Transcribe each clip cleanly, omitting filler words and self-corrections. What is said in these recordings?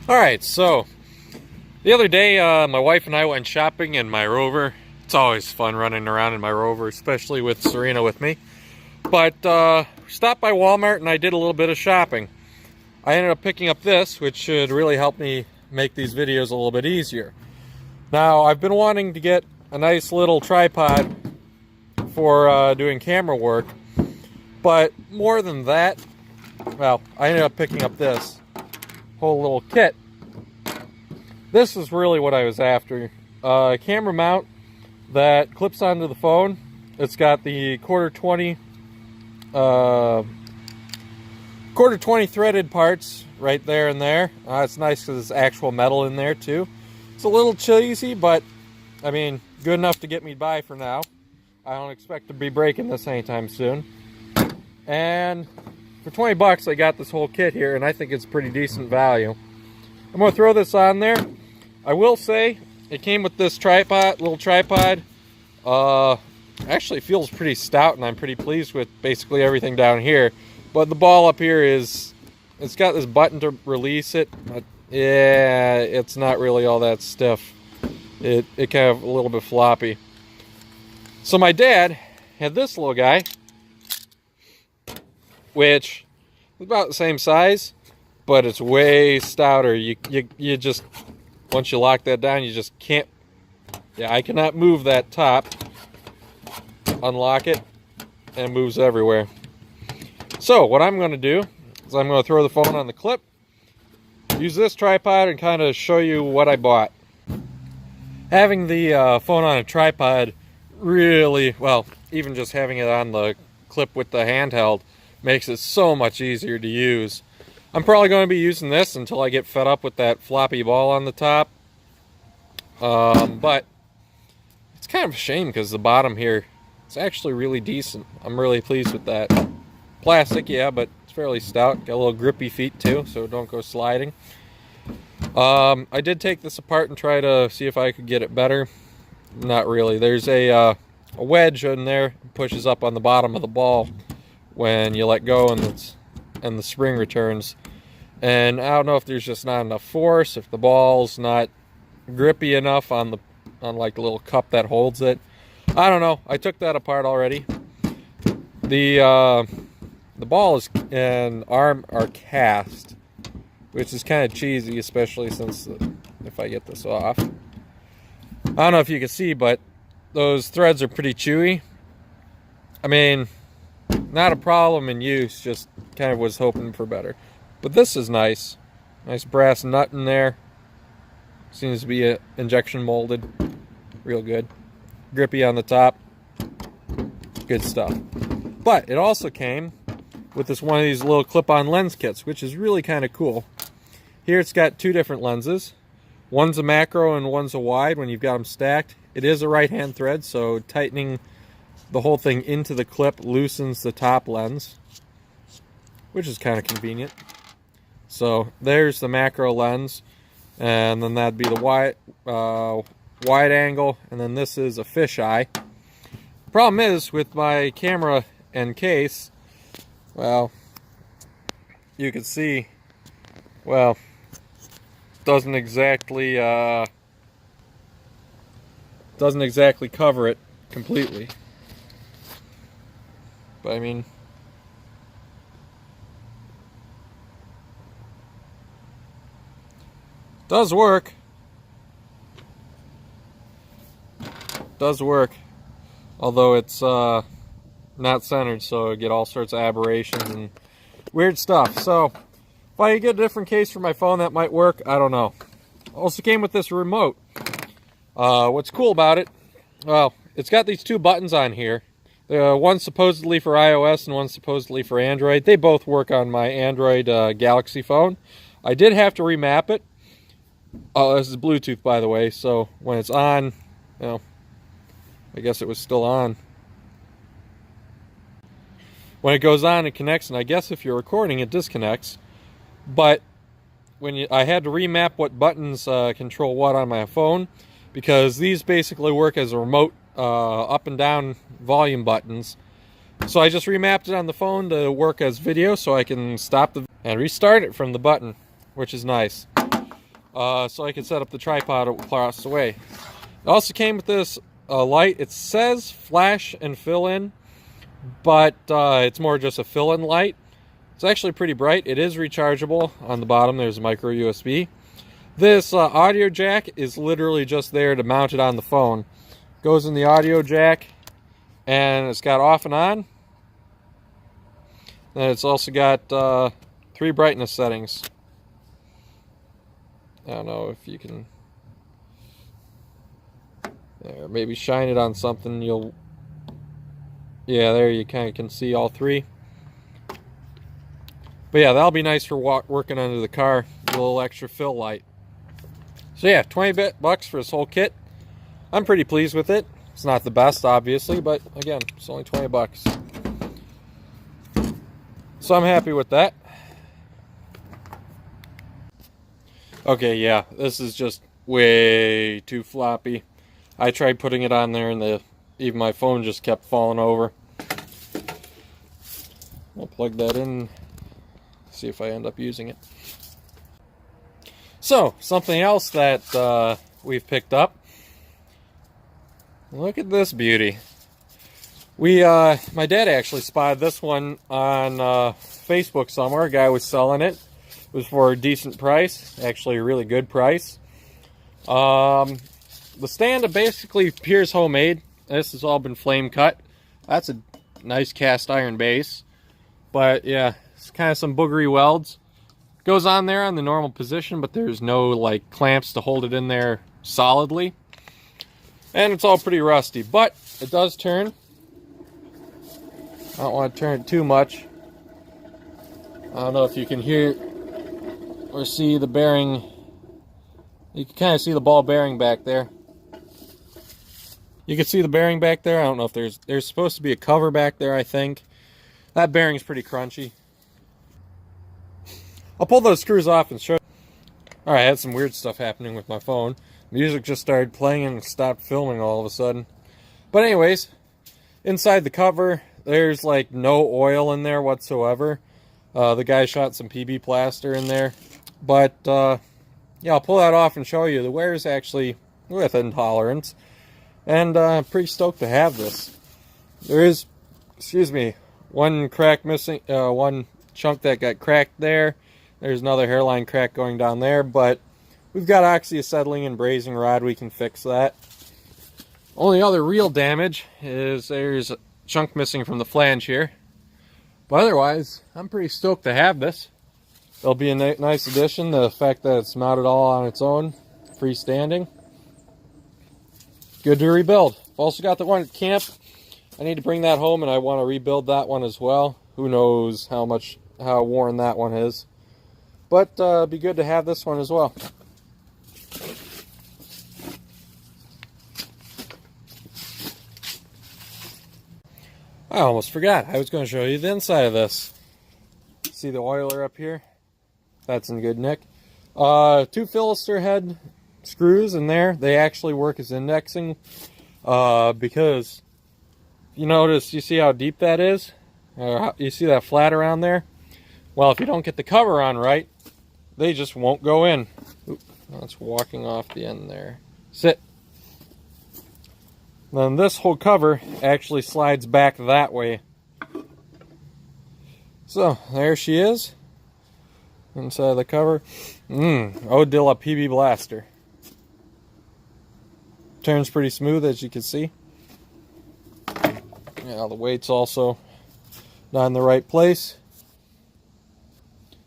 Alright, so the other day my wife and I went shopping in my Rover. It's always fun running around in my Rover, especially with Serena with me. But stopped by Walmart and I did a little bit of shopping. I ended up picking up this, which should really help me make these videos a little bit easier. Now, I've been wanting to get a nice little tripod for doing camera work, but more than that, well, I ended up picking up this whole little kit. This is really what I was after. A camera mount that clips onto the phone. It's got the quarter 20 threaded parts right there and there. It's nice because it's actual metal in there too. It's a little cheesy, but I mean, good enough to get me by for now. I don't expect to be breaking this anytime soon. And for 20 bucks, I got this whole kit here, and I think it's pretty decent value. I'm gonna throw this on there. I will say, it came with this tripod, little tripod. Actually feels pretty stout, and I'm pretty pleased with basically everything down here. But the ball up here it's got this button to release it. But yeah, it's not really all that stiff. It kind of a little bit floppy. So my dad had this little guy, which is about the same size, but it's way stouter. You just, once you lock that down, you just can't, yeah, I cannot move that top. Unlock it, and it moves everywhere. So what I'm going to do is I'm going to throw the phone on the clip, use this tripod, and kind of show you what I bought. Having the phone on a tripod really, well, even just having it on the clip with the handheld makes it so much easier to use. I'm probably going to be using this until I get fed up with that floppy ball on the top. But it's kind of a shame because the bottom here, it's actually really decent. I'm really pleased with that. Plastic, yeah, but it's fairly stout. Got a little grippy feet too, so don't go sliding. I did take this apart and try to see if I could get it better. Not really. There's a wedge in there, it pushes up on the bottom of the ball when you let go, and the spring returns. And I don't know if there's just not enough force, if the ball's not grippy enough on like the little cup that holds it. I don't know. I took that apart already. The ball and arm are cast, which is kind of cheesy, especially since if I get this off. I don't know if you can see, but those threads are pretty chewy. I mean, not a problem in use, just kind of was hoping for better. But this is nice. Nice brass nut in there. Seems to be injection molded. Real good. Grippy on the top. Good stuff. But it also came with this one of these little clip-on lens kits, which is really kind of cool. Here it's got two different lenses. One's a macro and one's a wide when you've got them stacked. It is a right-hand thread, so tightening the whole thing into the clip loosens the top lens, which is kind of convenient. So there's the macro lens, and then that'd be the wide angle, and then this is a fisheye. Problem is, with my camera and case, well, you can see, well, doesn't exactly cover it completely. But I mean, does work. Does work. Although it's not centered, so you get all sorts of aberrations and weird stuff. So if I get a different case for my phone, that might work. I don't know. Also came with this remote. What's cool about it, well, it's got these two buttons on here. One's supposedly for iOS and one's supposedly for Android. They both work on my Android Galaxy phone. I did have to remap it. Oh, this is Bluetooth, by the way, so when it's on, you know, I guess it was still on. When it goes on, it connects, and I guess if you're recording, it disconnects. But when I had to remap what buttons control what on my phone, because these basically work as a remote up and down volume buttons. So I just remapped it on the phone to work as video, so I can stop and restart it from the button, which is nice. so I could set up the tripod across the way. It also came with this light. It says flash and fill in, but it's more just a fill in light. It's actually pretty bright. It is rechargeable. On the bottom there's a micro USB. This audio jack is literally just there to mount it on the phone. Goes in the audio jack, and it's got off and on. And it's also got 3 brightness settings. I don't know if you can there, maybe shine it on something. Yeah, there you kind of can see all 3. But yeah, that'll be nice for working under the car. A little extra fill light. So yeah, 20 bucks for this whole kit. I'm pretty pleased with it. It's not the best, obviously, but again, it's only 20 bucks. So I'm happy with that. Okay, yeah, this is just way too floppy. I tried putting it on there and even my phone just kept falling over. I'll plug that in, see if I end up using it. So, something else that we've picked up. Look at this beauty. My dad actually spotted this one on Facebook somewhere. A guy was selling it. It was for a decent price, actually a really good price. The stand basically appears homemade. This has all been flame cut. That's a nice cast iron base. But yeah, it's kind of some boogery welds. Goes on there on the normal position, but there's no like clamps to hold it in there solidly. And it's all pretty rusty, but it does turn. I don't want to turn it too much. I don't know if you can hear or see the bearing. You can kind of see the ball bearing back there. You can see the bearing back there. I don't know if there's supposed to be a cover back there, I think. That bearing's pretty crunchy. I'll pull those screws off and show you. Alright, I had some weird stuff happening with my phone. Music just started playing and stopped filming all of a sudden. But anyways, inside the cover, there's like no oil in there whatsoever. The guy shot some PB plaster in there. But, yeah, I'll pull that off and show you. The wear is actually within tolerance. And I'm pretty stoked to have this. There is, excuse me, one crack missing, one chunk that got cracked there. There's another hairline crack going down there, but we've got oxyacetylene and brazing rod. We can fix that. Only other real damage is there's a chunk missing from the flange here. But otherwise, I'm pretty stoked to have this. It'll be a nice addition. The fact that it's mounted all on its own, freestanding. Good to rebuild. I've also got the one at camp. I need to bring that home, and I want to rebuild that one as well. Who knows how worn that one is. But it'd be good to have this one as well. I almost forgot. I was going to show you the inside of this. See the oiler up here? That's in good nick. 2 Philister head screws in there. They actually work as indexing because you notice, you see how deep that is? You see that flat around there? Well, if you don't get the cover on right, they just won't go in. Oop, that's walking off the end there. Sit. Then this whole cover actually slides back that way. So, there she is. Inside of the cover. Odilla PB Blaster. Turns pretty smooth, as you can see. Yeah, the weight's also not in the right place.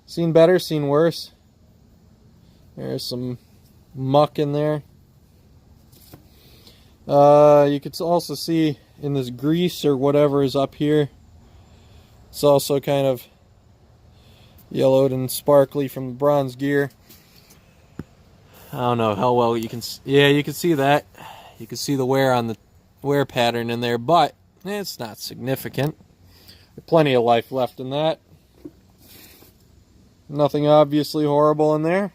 Seen better, seen worse. There's some muck in there. You can also see in this grease or whatever is up here. It's also kind of yellowed and sparkly from the bronze gear. I don't know how well you can. Yeah, you can see that. You can see the wear on the wear pattern in there, but it's not significant. There's plenty of life left in that. Nothing obviously horrible in there.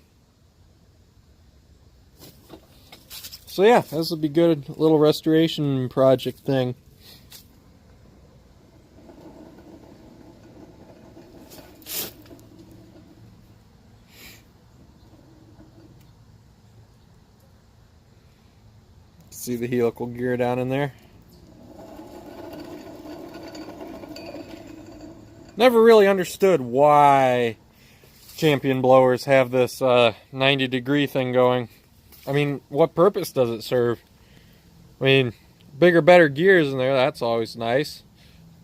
So yeah, this will be good, little restoration project thing. See the helical gear down in there. Never really understood why Champion blowers have this 90-degree thing going. I mean, what purpose does it serve? I mean, bigger, better gears in there, that's always nice.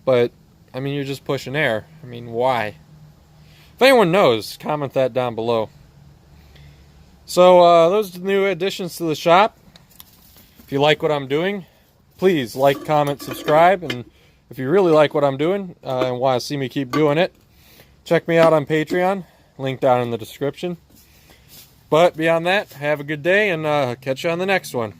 But, I mean, you're just pushing air. I mean, why? If anyone knows, comment that down below. So, those are the new additions to the shop. If you like what I'm doing, please like, comment, subscribe. And if you really like what I'm doing and want to see me keep doing it, check me out on Patreon. Link down in the description. But beyond that, have a good day and catch you on the next one.